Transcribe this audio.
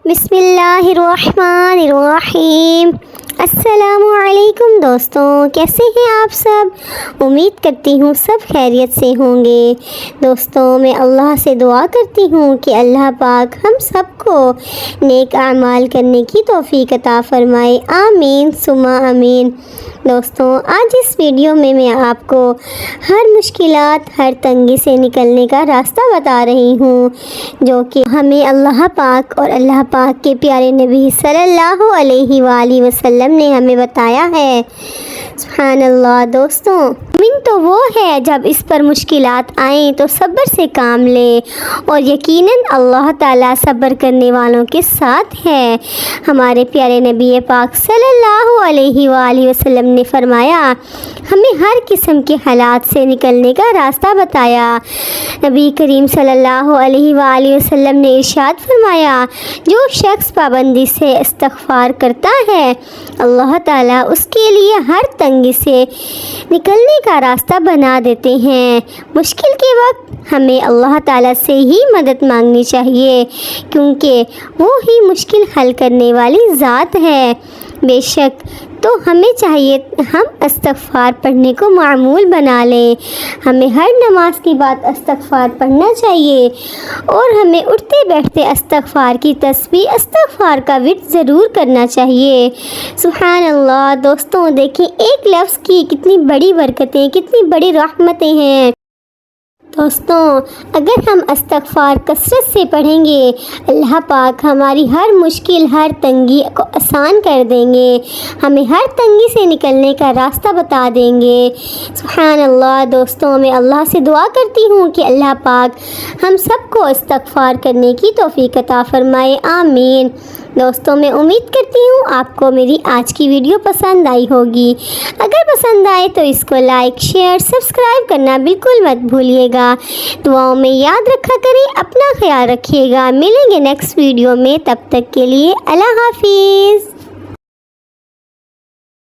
بسم اللہ الرحمن الرحیم۔ السلام علیکم دوستوں، کیسے ہیں آپ سب؟ امید کرتی ہوں سب خیریت سے ہوں گے۔ دوستوں، میں اللہ سے دعا کرتی ہوں کہ اللہ پاک ہم سب کو نیک اعمال کرنے کی توفیق عطا فرمائے، آمین ثم آمین۔ دوستوں، آج اس ویڈیو میں آپ کو ہر مشکلات، ہر تنگی سے نکلنے کا راستہ بتا رہی ہوں، جو کہ ہمیں اللہ پاک اور اللہ پاک کے پیارے نبی صلی اللہ علیہ وآلہ وسلم نے ہمیں بتایا ہے۔ سبحان اللہ۔ دوستوں، مومن تو وہ ہے جب اس پر مشکلات آئیں تو صبر سے کام لے، اور یقیناً اللہ تعالیٰ صبر کرنے والوں کے ساتھ ہے۔ ہمارے پیارے نبی پاک صلی اللہ علیہ وآلہ وسلم نے فرمایا، ہمیں ہر قسم کے حالات سے نکلنے کا راستہ بتایا۔ نبی کریم صلی اللہ علیہ وآلہ وسلم نے ارشاد فرمایا، جو شخص پابندی سے استغفار کرتا ہے، اللہ تعالیٰ اس کے لیے ہر تنگی سے نکلنے کا راستہ بنا دیتے ہیں۔ مشکل کے وقت ہمیں اللہ تعالیٰ سے ہی مدد مانگنی چاہیے، کیونکہ وہ ہی مشکل حل کرنے والی ذات ہے۔ بے شک تو ہمیں چاہیے ہم استغفار پڑھنے کو معمول بنا لیں۔ ہمیں ہر نماز کے بعد استغفار پڑھنا چاہیے، اور ہمیں اٹھتے بیٹھتے استغفار کی تسبیح، استغفار کا ورد ضرور کرنا چاہیے۔ سبحان اللہ۔ دوستوں، دیکھیں ایک لفظ کی کتنی بڑی برکتیں، کتنی بڑی رحمتیں ہیں۔ دوستوں، اگر ہم استغفار کثرت سے پڑھیں گے، اللہ پاک ہماری ہر مشکل، ہر تنگی کو آسان کر دیں گے، ہمیں ہر تنگی سے نکلنے کا راستہ بتا دیں گے۔ سبحان اللہ۔ دوستوں، میں اللہ سے دعا کرتی ہوں کہ اللہ پاک ہم سب کو استغفار کرنے کی توفیق عطا فرمائے، آمین۔ دوستوں، میں امید کرتی ہوں آپ کو میری آج کی ویڈیو پسند آئی ہوگی۔ اگر پسند آئے تو اس کو لائک، شیئر، سبسکرائب کرنا بالکل مت بھولیے گا۔ دعاؤں میں یاد رکھا کریں، اپنا خیال رکھیے گا۔ ملیں گے نیکسٹ ویڈیو میں، تب تک کے لیے اللہ حافظ۔